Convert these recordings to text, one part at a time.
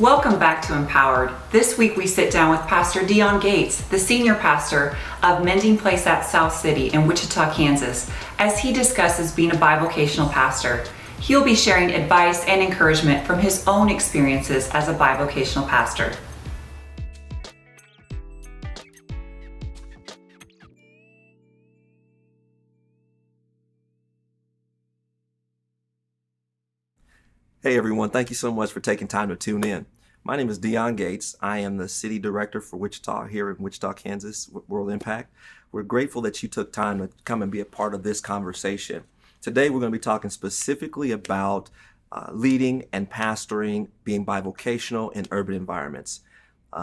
Welcome back to Empowered. This week we sit down with Pastor Dioane Gates, the senior pastor of Mending Place at South City in Wichita, Kansas, as he discusses being a bivocational pastor. He'll be sharing advice and encouragement from his own experiences as a bivocational pastor. Hey everyone, thank you so much for taking time to tune in. My name is Dioane Gates. I am the City Director for Wichita here in Wichita, Kansas, World Impact. We're grateful that you took time to come and be a part of this conversation. Today we're going to be talking specifically about leading and pastoring, being bivocational in urban environments.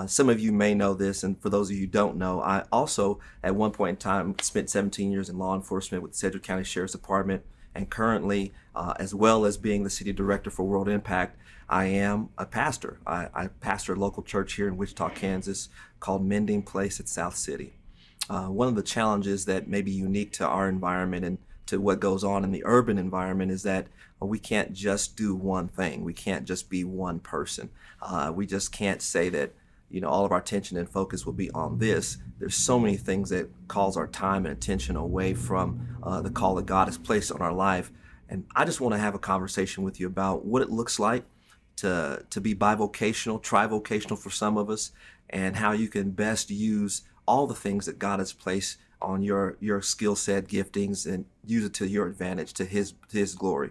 Some of you may know this, and for those of you who don't know, I also at one point in time spent 17 years in law enforcement with the Sedgwick County Sheriff's Department. And currently, as well as being the city director for World Impact, I am a pastor. I pastor a local church here in Wichita, Kansas called Mending Place at South City. One of the challenges that may be unique to our environment and to what goes on in the urban environment is that we can't just do one thing. We can't just be one person. We just can't say that all of our attention and focus will be on this. There's so many things that calls our time and attention away from the call that God has placed on our life. And I just want to have a conversation with you about what it looks like to be bivocational, trivocational for some of us, and how you can best use all the things that God has placed on your skill set, giftings, and use it to your advantage, to His glory.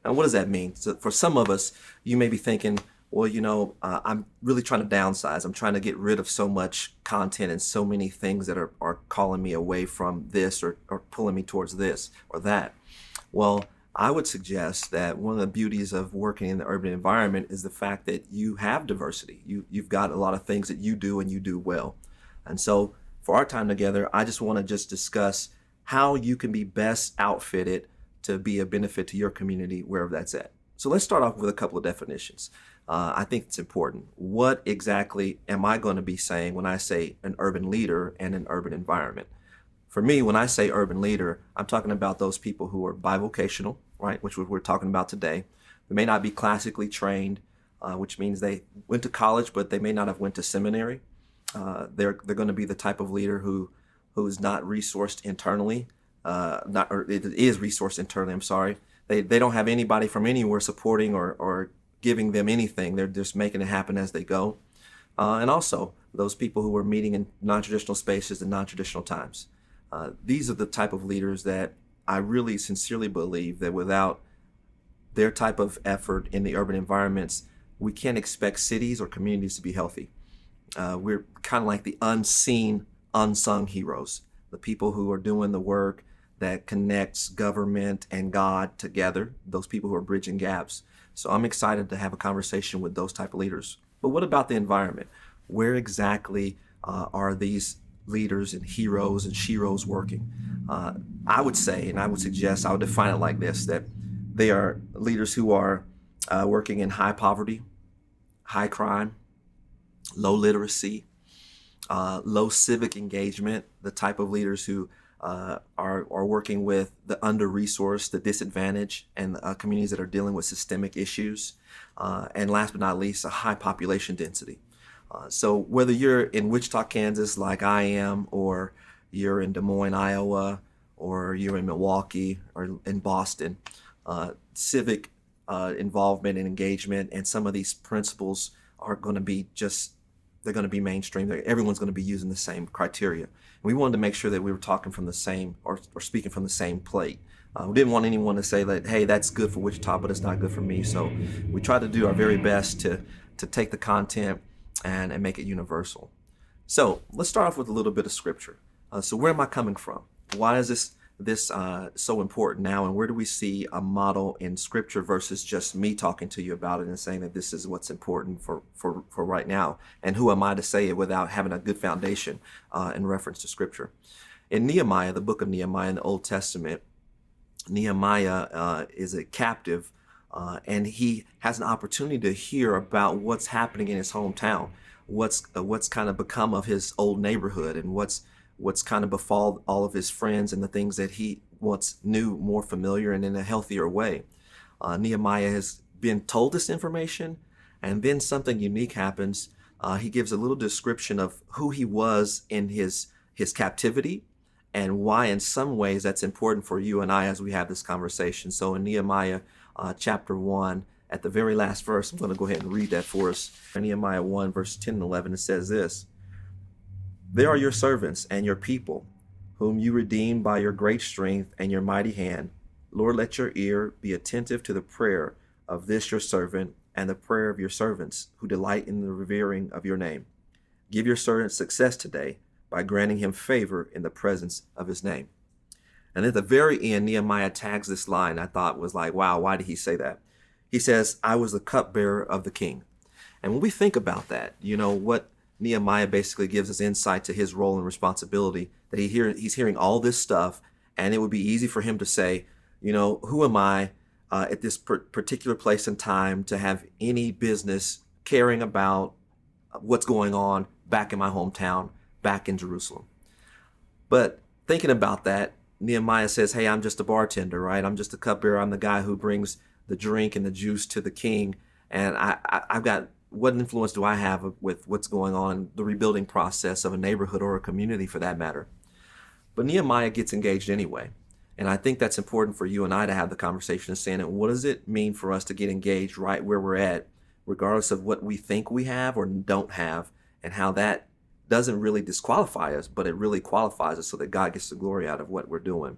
Now, what does that mean? So for some of us, you may be thinking, well, I'm really trying to downsize. I'm trying to get rid of so much content and so many things that are calling me away from this or pulling me towards this or that. Well, I would suggest that one of the beauties of working in the urban environment is the fact that you have diversity. You've got a lot of things that you do and you do well. And so for our time together, I just want to discuss how you can be best outfitted to be a benefit to your community, wherever that's at. So let's start off with a couple of definitions. I think it's important. What exactly am I going to be saying when I say an urban leader and an urban environment? For me, when I say urban leader, I'm talking about those people who are bivocational, right, which we're talking about today. They may not be classically trained, which means they went to college, but they may not have went to seminary. They're going to be the type of leader who is not resourced internally, it is resourced internally. I'm sorry. They don't have anybody from anywhere supporting or giving them anything. They're just making it happen as they go. And also those people who are meeting in non-traditional spaces and non-traditional times. These are the type of leaders that I really sincerely believe that without their type of effort in the urban environments, we can't expect cities or communities to be healthy. We're kind of like the unseen, unsung heroes, the people who are doing the work that connects government and God together, those people who are bridging gaps. So I'm excited to have a conversation with those type of leaders. But what about the environment? Where exactly are these leaders and heroes and sheroes working? I would say, and I would suggest, I would define it like this, that they are leaders who are working in high poverty, high crime, low literacy, low civic engagement, the type of leaders who are working with the under-resourced, the disadvantaged, and communities that are dealing with systemic issues. And last but not least, a high population density. So whether you're in Wichita, Kansas, like I am, or you're in Des Moines, Iowa, or you're in Milwaukee or in Boston, civic involvement and engagement and some of these principles are going to be they're going to be mainstream. Everyone's going to be using the same criteria. And we wanted to make sure that we were talking from the same or speaking from the same plate. We didn't want anyone to say that, hey, that's good for Wichita, but it's not good for me. So we tried to do our very best to take the content and make it universal. So let's start off with a little bit of scripture. So where am I coming from? Why is this so important now, and where do we see a model in scripture versus just me talking to you about it and saying that this is what's important for right now? And who am I to say it without having a good foundation in reference to scripture? In Nehemiah, the book of Nehemiah in the Old Testament, Nehemiah is a captive and he has an opportunity to hear about what's happening in his hometown, what's kind of become of his old neighborhood, and what's kind of befall all of his friends and the things that he once knew more familiar and in a healthier way. Nehemiah has been told this information, And then something unique happens. He gives a little description of who he was in his captivity and why in some ways that's important for you and I as we have this conversation. So in Nehemiah chapter 1, at the very last verse, I'm going to go ahead and read that for us. In Nehemiah 1, verse 10 and 11, it says this: "They are your servants and your people, whom you redeemed by your great strength and your mighty hand. Lord, let your ear be attentive to the prayer of this your servant and the prayer of your servants who delight in the revering of your name. Give your servant success today by granting him favor in the presence of his name." And at the very end, Nehemiah tags this line I thought was like, wow, why did he say that? He says, "I was the cupbearer of the king." And when we think about that, what Nehemiah basically gives us insight to his role and responsibility, that he's hearing all this stuff, and it would be easy for him to say, who am I at this particular place and time to have any business caring about what's going on back in my hometown, back in Jerusalem. But thinking about that, Nehemiah says, hey, I'm just a bartender, right? I'm just a cupbearer. I'm the guy who brings the drink and the juice to the king. And I've got, what influence do I have with what's going on, the rebuilding process of a neighborhood or a community for that matter? But Nehemiah gets engaged anyway. And I think that's important for you and I to have the conversation of saying, what does it mean for us to get engaged right where we're at, regardless of what we think we have or don't have, and how that doesn't really disqualify us, but it really qualifies us so that God gets the glory out of what we're doing.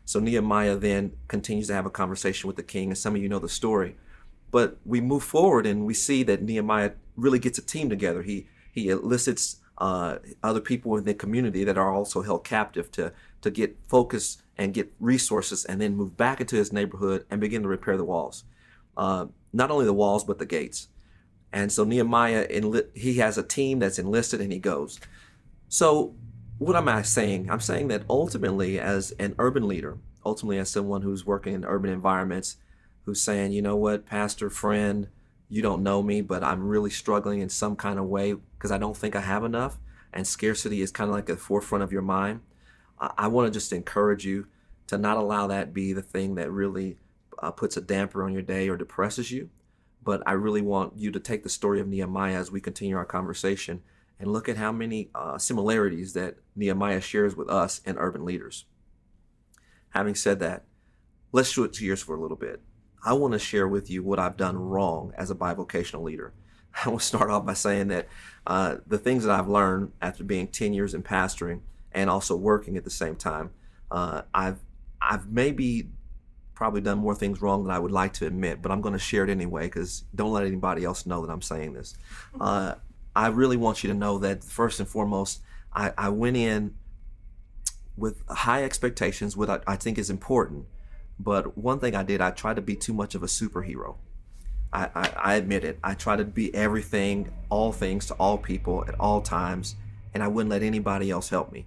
So Nehemiah then continues to have a conversation with the king, and some of you know the story. But we move forward and we see that Nehemiah really gets a team together. He elicits other people in the community that are also held captive to get focus and get resources, and then move back into his neighborhood and begin to repair the walls. Not only the walls, but the gates. And so Nehemiah, he has a team that's enlisted, and he goes. So what am I saying? I'm saying that ultimately, as an urban leader, ultimately as someone who's working in urban environments, who's saying, you know what, pastor, friend, you don't know me, but I'm really struggling in some kind of way because I don't think I have enough, and scarcity is kind of like at the forefront of your mind. I want to just encourage you to not allow that be the thing that really puts a damper on your day or depresses you. But I really want you to take the story of Nehemiah as we continue our conversation and look at how many similarities that Nehemiah shares with us and urban leaders. Having said that, let's switch gears for a little bit. I want to share with you what I've done wrong as a bivocational leader. I will start off by saying that the things that I've learned after being 10 years in pastoring and also working at the same time, I've maybe probably done more things wrong than I would like to admit, but I'm going to share it anyway, because don't let anybody else know that I'm saying this. I really want you to know that first and foremost, I went in with high expectations, what I think is important. But one thing I did, I tried to be too much of a superhero. I admit it. I tried to be everything, all things to all people at all times, and I wouldn't let anybody else help me.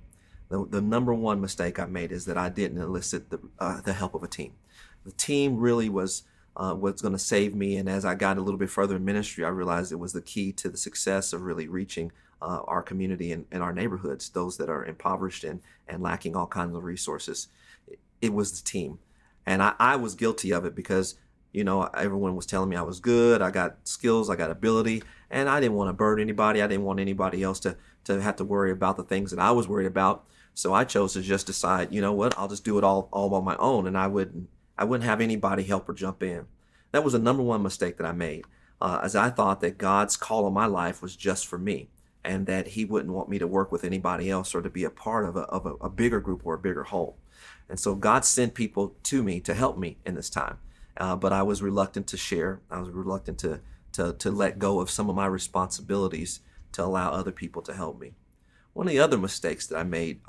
The number one mistake I made is that I didn't elicit the help of a team. The team really was what's going to save me. And as I got a little bit further in ministry, I realized it was the key to the success of really reaching our community and our neighborhoods, those that are impoverished and lacking all kinds of resources. It was the team. And I was guilty of it because, everyone was telling me I was good, I got skills, I got ability, and I didn't want to burden anybody. I didn't want anybody else to have to worry about the things that I was worried about. So I chose to just decide, you know what, I'll just do it all on my own, and I wouldn't have anybody help or jump in. That was the number one mistake that I made, as I thought that God's call on my life was just for me, and that he wouldn't want me to work with anybody else or to be a part of a bigger group or a bigger whole. And so God sent people to me to help me in this time. But I was reluctant to share. I was reluctant to let go of some of my responsibilities to allow other people to help me. One of the other mistakes that I made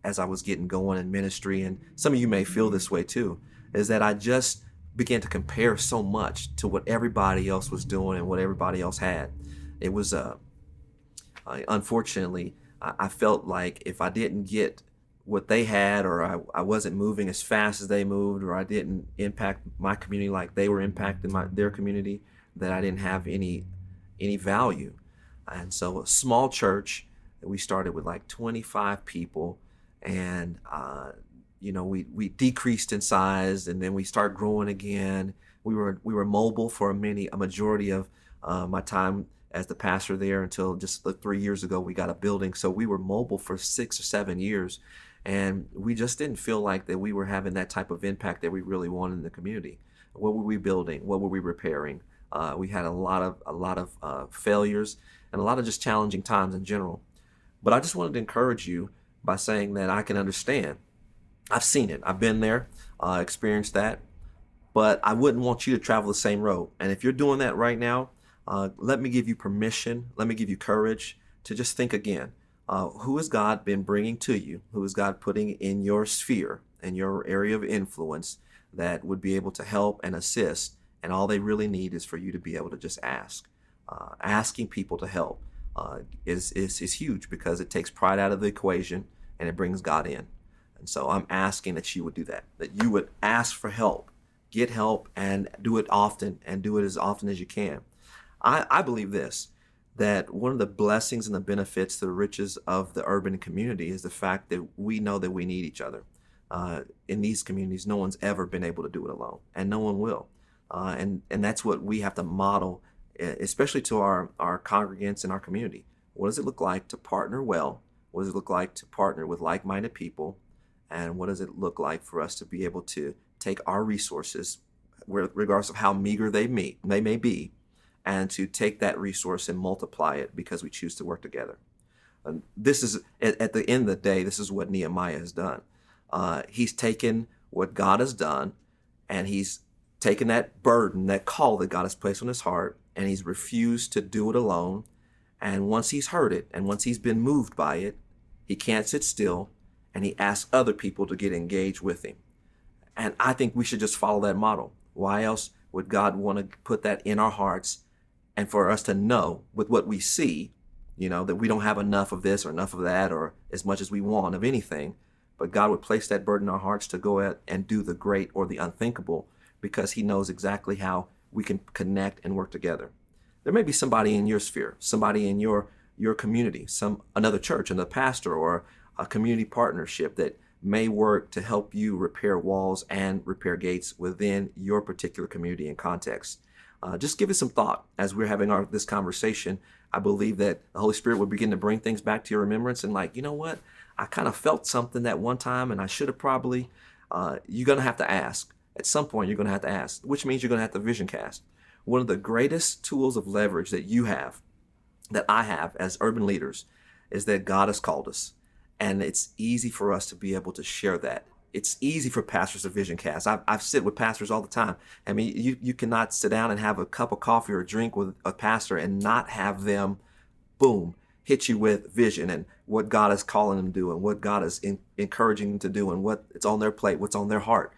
as I was getting going in ministry, and some of you may feel this way too, is that I just began to compare so much to what everybody else was doing and what everybody else had. It was, unfortunately, I felt like if I didn't get what they had, or I wasn't moving as fast as they moved, or I didn't impact my community like they were impacting their community, that I didn't have any value. And so a small church, we started with like 25 people, and we decreased in size, and then we started growing again. We were mobile for a majority of my time as the pastor there until just 3 years ago, we got a building. So we were mobile for 6 or 7 years. And we just didn't feel like that we were having that type of impact that we really wanted in the community. What were we building? What were we repairing? We had a lot of failures and a lot of just challenging times in general. But I just wanted to encourage you by saying that I can understand. I've seen it. I've been there, experienced that. But I wouldn't want you to travel the same road. And if you're doing that right now, let me give you permission. Let me give you courage to just think again. Who has God been bringing to you? Who is God putting in your sphere, in your area of influence that would be able to help and assist? And all they really need is for you to be able to just ask. Asking people to help is huge because it takes pride out of the equation and it brings God in. And so I'm asking that you would do that you would ask for help, get help, and do it often, and do it as often as you can. I believe this, that one of the blessings and the benefits, the riches of the urban community is the fact that we know that we need each other. In these communities, no one's ever been able to do it alone, and no one will. And that's what we have to model, especially to our congregants in our community. What does it look like to partner well? What does it look like to partner with like-minded people? And what does it look like for us to be able to take our resources, regardless of how meager they may be, and to take that resource and multiply it because we choose to work together. And this is, at the end of the day, this is what Nehemiah has done. He's taken what God has done, and he's taken that burden, that call that God has placed on his heart, and he's refused to do it alone. And once he's heard it, and once he's been moved by it, he can't sit still, and he asks other people to get engaged with him. And I think we should just follow that model. Why else would God want to put that in our hearts, and for us to know with what we see, that we don't have enough of this or enough of that or as much as we want of anything, but God would place that burden in our hearts to go out and do the great or the unthinkable because he knows exactly how we can connect and work together. There may be somebody in your sphere, somebody in your community, another church, another pastor, or a community partnership that may work to help you repair walls and repair gates within your particular community and context. Just give it some thought as we're having this conversation. I believe that the Holy Spirit will begin to bring things back to your remembrance and you know what? I kind of felt something that one time and I should have probably, you're going to have to ask. At some point, you're going to have to ask, which means you're going to have to vision cast. One of the greatest tools of leverage that you have, that I have as urban leaders, is that God has called us. And it's easy for us to be able to share that. It's easy for pastors to vision cast. I've sit with pastors all the time. I mean, you cannot sit down and have a cup of coffee or a drink with a pastor and not have them, boom, hit you with vision and what God is calling them to do and what God is encouraging them to do and what it's on their plate, what's on their heart.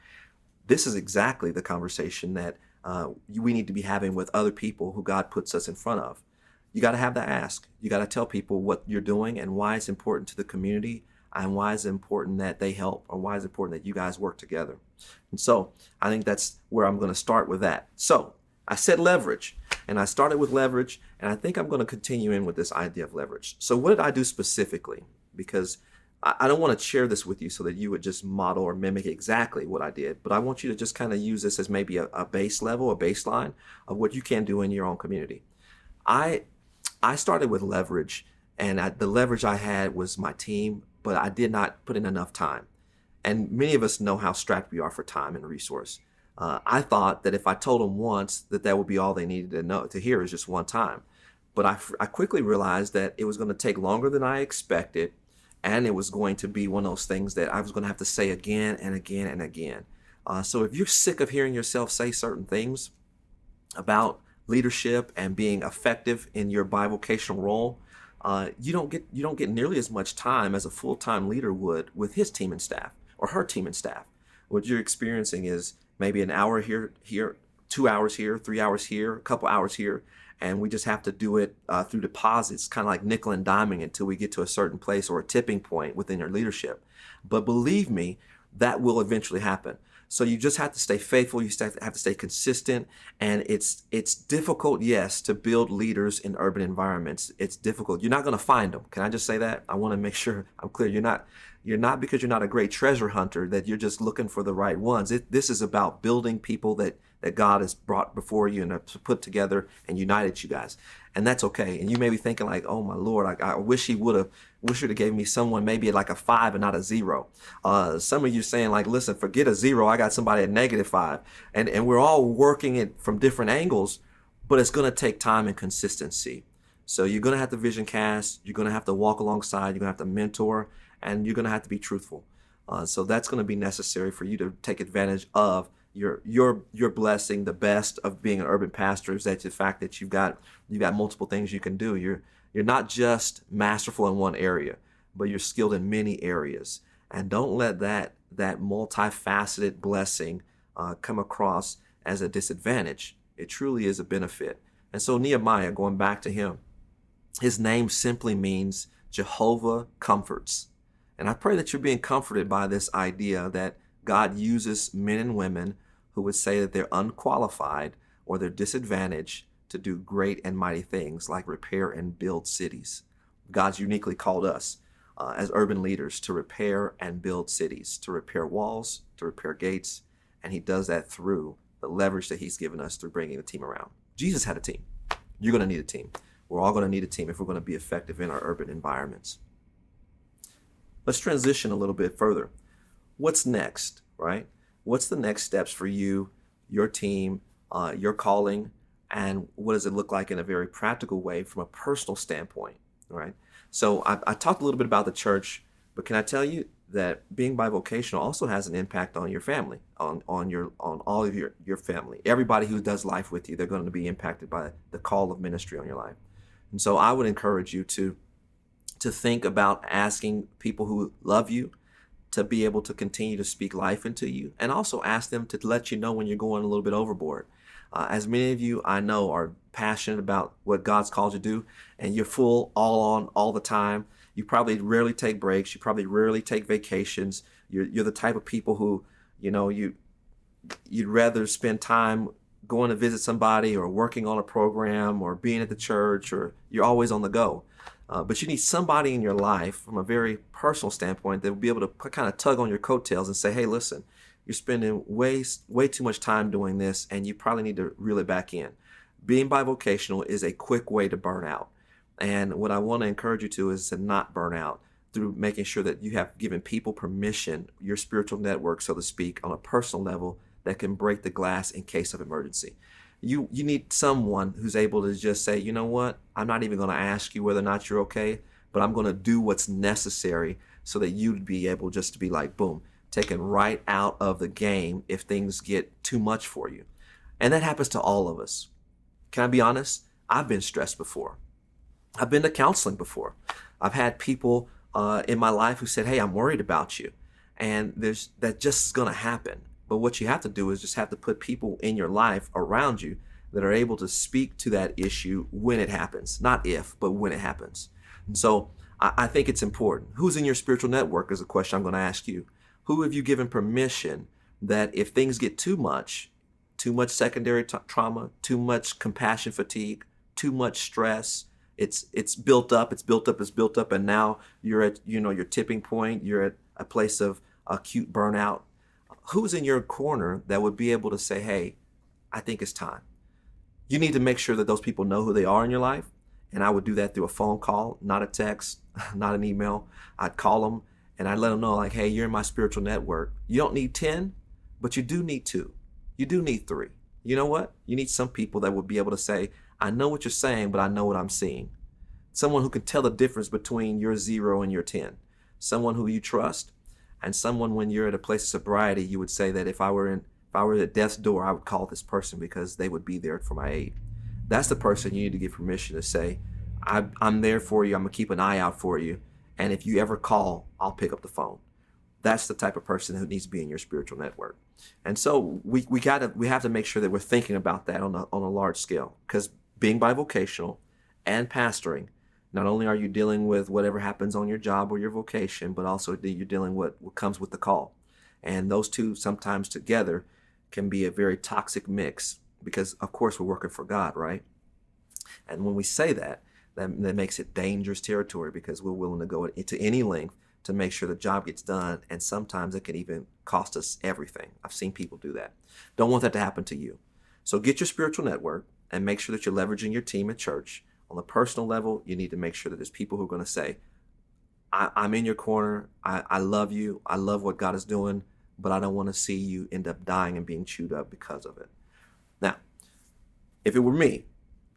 This is exactly the conversation that we need to be having with other people who God puts us in front of. You got to have the ask. You got to tell people what you're doing and why it's important to the community and why it's important that they help or why it's important that you guys work together. And so I think that's where I'm going to start with that. So I said leverage, and I started with leverage, and I think I'm going to continue in with this idea of leverage. So what did I do specifically? Because I don't want to share this with you so that you would just model or mimic exactly what I did, but I want you to just kind of use this as maybe a base level, a baseline of what you can do in your own community. I started with leverage, and the leverage I had was my team, but I did not put in enough time. And many of us know how strapped we are for time and resource. I thought that if I told them once that would be all they needed to hear is just one time. But I quickly realized that it was going to take longer than I expected, and it was going to be one of those things that I was going to have to say again and again and again. So if you're sick of hearing yourself say certain things about leadership and being effective in your bivocational role, you don't get nearly as much time as a full-time leader would with his team and staff or her team and staff. What you're experiencing is maybe an hour here, 2 hours here, 3 hours here, a couple hours here, and we just have to do it through deposits, kind of like nickel and diming until we get to a certain place or a tipping point within your leadership. But believe me, that will eventually happen. So you just have to stay faithful. You have to stay consistent. And it's difficult, yes, to build leaders in urban environments. It's difficult. You're not going to find them. Can I just say that? I want to make sure I'm clear. You're not because you're not a great treasure hunter that you're just looking for the right ones. This is about building people that that God has brought before you and put together and united you guys. And that's okay. And you may be thinking like, oh my Lord, I wish he would have gave me someone maybe like a 5 and not a 0. Some of you saying like, listen, forget a 0. I got somebody at -5. And we're all working it from different angles, but it's going to take time and consistency. So you're going to have to vision cast. You're going to have to walk alongside. You're going to have to mentor, and you're going to have to be truthful. So that's going to be necessary for you to take advantage of your blessing. The best of being an urban pastor is that the fact that you've got multiple things you can do. You're not just masterful in one area, but you're skilled in many areas. And don't let that multifaceted blessing come across as a disadvantage. It truly is a benefit. And so Nehemiah, going back to him, his name simply means Jehovah comforts. And I pray that you're being comforted by this idea that God uses men and women who would say that they're unqualified or they're disadvantaged to do great and mighty things like repair and build cities. God's uniquely called us as urban leaders to repair and build cities, to repair walls, to repair gates, and he does that through the leverage that he's given us through bringing the team around. Jesus had a team. You're going to need a team. We're all going to need a team if we're going to be effective in our urban environments. Let's transition a little bit further. What's next, right? What's the next steps for you, your team, your calling, and what does it look like in a very practical way from a personal standpoint, right? So I talked a little bit about the church, but can I tell you that being bivocational also has an impact on your family, on all of your family. Everybody who does life with you, they're going to be impacted by the call of ministry on your life. And so I would encourage you to think about asking people who love you to be able to continue to speak life into you, and also ask them to let you know when you're going a little bit overboard. As many of you I know are passionate about what God's called you to do, and you're full all on all the time. You probably rarely take breaks. You probably rarely take vacations. You're the type of people who, you'd rather spend time going to visit somebody or working on a program or being at the church, or you're always on the go. But you need somebody in your life from a very personal standpoint that will be able to kind of tug on your coattails and say, hey, listen, you're spending way too much time doing this, and you probably need to reel it back in. Being bivocational is a quick way to burn out. And what I want to encourage you to is to not burn out through making sure that you have given people permission, your spiritual network, so to speak, on a personal level that can break the glass in case of emergency. You need someone who's able to just say, you know what, I'm not even going to ask you whether or not you're okay, but I'm going to do what's necessary so that you'd be able just to be like, boom, taken right out of the game if things get too much for you. And that happens to all of us. Can I be honest? I've been stressed before. I've been to counseling before. I've had people in my life who said, hey, I'm worried about you. And that just is going to happen. But what you have to do is just have to put people in your life around you that are able to speak to that issue when it happens. Not if, but when it happens. And so I think it's important. Who's in your spiritual network is a question I'm going to ask you. Who have you given permission that if things get too much secondary trauma, too much compassion fatigue, too much stress, it's built up, and now you're at your tipping point, you're at a place of acute burnout. Who's in your corner that would be able to say, hey, I think it's time? You need to make sure that those people know who they are in your life. And I would do that through a phone call, not a text, not an email. I'd call them and I'd let them know, like, hey, you're in my spiritual network. You don't need 10, but you do need 2. You do need 3. You know what? You need some people that would be able to say, I know what you're saying, but I know what I'm seeing. Someone who can tell the difference between your 0 and your 10. Someone who you trust. And someone, when you're at a place of sobriety, you would say that if I were at death's door, I would call this person because they would be there for my aid. That's the person you need to give permission to say, I'm there for you. I'm going to keep an eye out for you. And if you ever call, I'll pick up the phone. That's the type of person who needs to be in your spiritual network. And so we have to make sure that we're thinking about that on a large scale, because being bivocational and pastoring, not only are you dealing with whatever happens on your job or your vocation, but also you're dealing with what comes with the call. And those two sometimes together can be a very toxic mix because, of course, we're working for God, right? And when we say that makes it dangerous territory because we're willing to go into any length to make sure the job gets done. And sometimes it can even cost us everything. I've seen people do that. Don't want that to happen to you. So get your spiritual network and make sure that you're leveraging your team at church. On the personal level, you need to make sure that there's people who are going to say, I'm in your corner. I love you. I love what God is doing, but I don't want to see you end up dying and being chewed up because of it. Now, if it were me,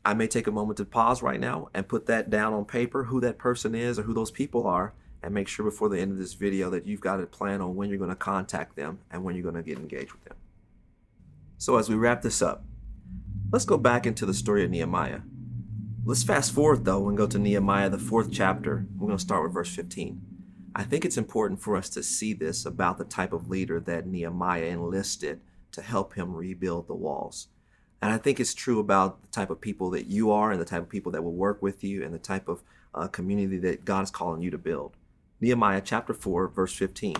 I may take a moment to pause right now and put that down on paper, who that person is or who those people are, and make sure before the end of this video that you've got a plan on when you're going to contact them and when you're going to get engaged with them. So as we wrap this up, let's go back into the story of Nehemiah. Let's fast forward though and go to Nehemiah, the 4th chapter. We're going to start with verse 15. I think it's important for us to see this about the type of leader that Nehemiah enlisted to help him rebuild the walls. And I think it's true about the type of people that you are and the type of people that will work with you and the type of community that God is calling you to build. Nehemiah chapter 4, verse 15.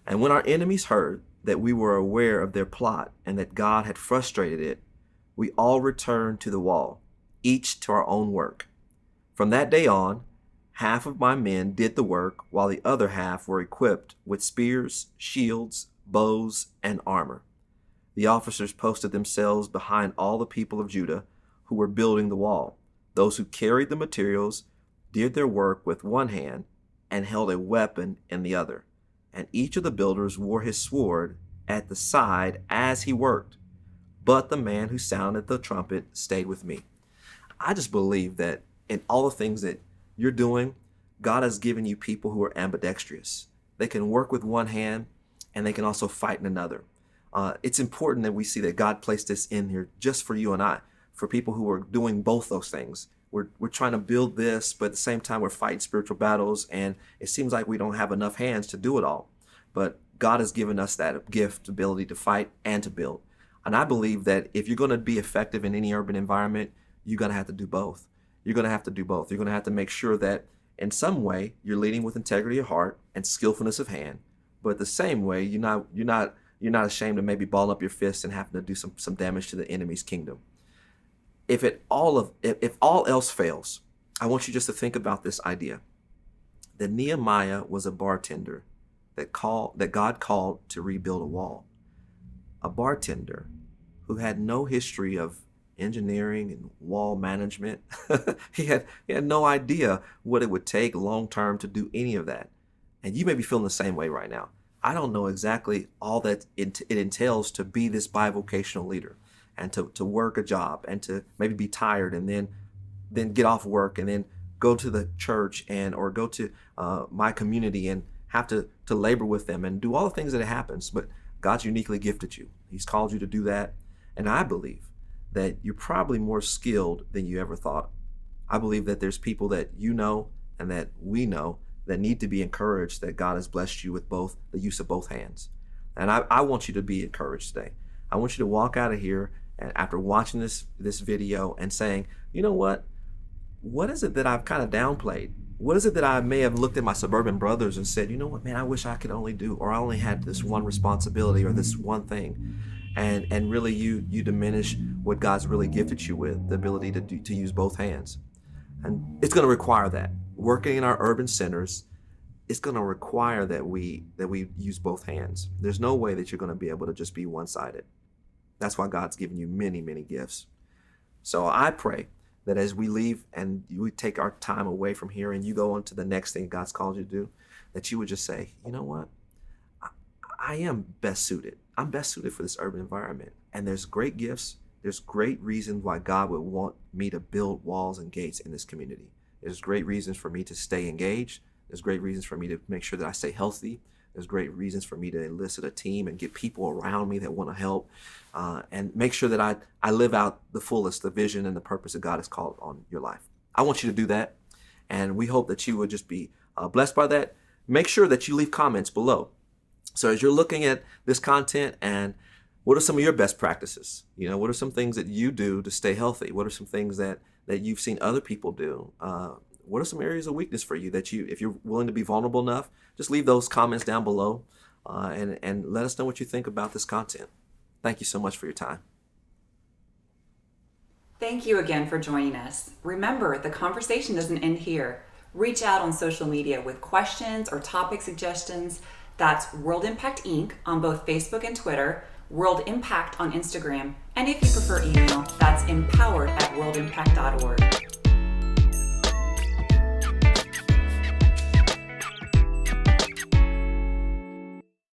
And when our enemies heard that we were aware of their plot and that God had frustrated it, we all returned to the wall, each to our own work. From that day on, half of my men did the work, while the other half were equipped with spears, shields, bows, and armor. The officers posted themselves behind all the people of Judah who were building the wall. Those who carried the materials did their work with one hand and held a weapon in the other. And each of the builders wore his sword at the side as he worked. But the man who sounded the trumpet stayed with me. I just believe that in all the things that you're doing, God has given you people who are ambidextrous. They can work with one hand and they can also fight in another. It's important that we see that God placed this in here just for you and I, for people who are doing both those things. We're trying to build this, but at the same time we're fighting spiritual battles, and it seems like we don't have enough hands to do it all. But God has given us that gift, ability to fight and to build. And I believe that if you're going to be effective in any urban environment, you're going to have to do both. You're going to have to do both. You're going to have to make sure that in some way you're leading with integrity of heart and skillfulness of hand, but the same way you're not ashamed to maybe ball up your fists and having to do some damage to the enemy's kingdom. If all else fails, I want you just to think about this idea that Nehemiah was a bartender that God called to rebuild a wall. A bartender who had no history of engineering and wall management. he had no idea what it would take long term to do any of that. And you may be feeling the same way right now. I don't know exactly all that it entails to be this bivocational leader and to work a job and to maybe be tired and then get off work and then go to the church or go to my community and have to labor with them and do all the things that happens. But God's uniquely gifted you. He's called you to do that. And I believe that you're probably more skilled than you ever thought. I believe that there's people that you know and that we know that need to be encouraged that God has blessed you with both the use of both hands. And I want you to be encouraged today. I want you to walk out of here and after watching this video and saying, you know what is it that I've kind of downplayed? What is it that I may have looked at my suburban brothers and said, you know what, man, I wish I could only do, or I only had this one responsibility or this one thing. And really you diminish what God's really gifted you with, the ability to use both hands. And it's going to require that. Working in our urban centers, it's going to require that we use both hands. There's no way that you're going to be able to just be one-sided. That's why God's given you many, many gifts. So I pray that as we leave and we take our time away from here and you go on to the next thing God's called you to do, that you would just say, you know what? I am best suited. I'm best suited for this urban environment. And there's great gifts. There's great reasons why God would want me to build walls and gates in this community. There's great reasons for me to stay engaged. There's great reasons for me to make sure that I stay healthy. There's great reasons for me to enlist a team and get people around me that want to help and make sure that I live out the fullest, the vision and the purpose that God has called on your life. I want you to do that. And we hope that you would just be blessed by that. Make sure that you leave comments below. So as you're looking at this content, and what are some of your best practices? You know, what are some things that you do to stay healthy? What are some things that you've seen other people do? What are some areas of weakness for you that if you're willing to be vulnerable enough, just leave those comments down below and let us know what you think about this content. Thank you so much for your time. Thank you again for joining us. Remember, the conversation doesn't end here. Reach out on social media with questions or topic suggestions. That's World Impact Inc. on both Facebook and Twitter. World Impact on Instagram, and if you prefer email, that's empowered@worldimpact.org.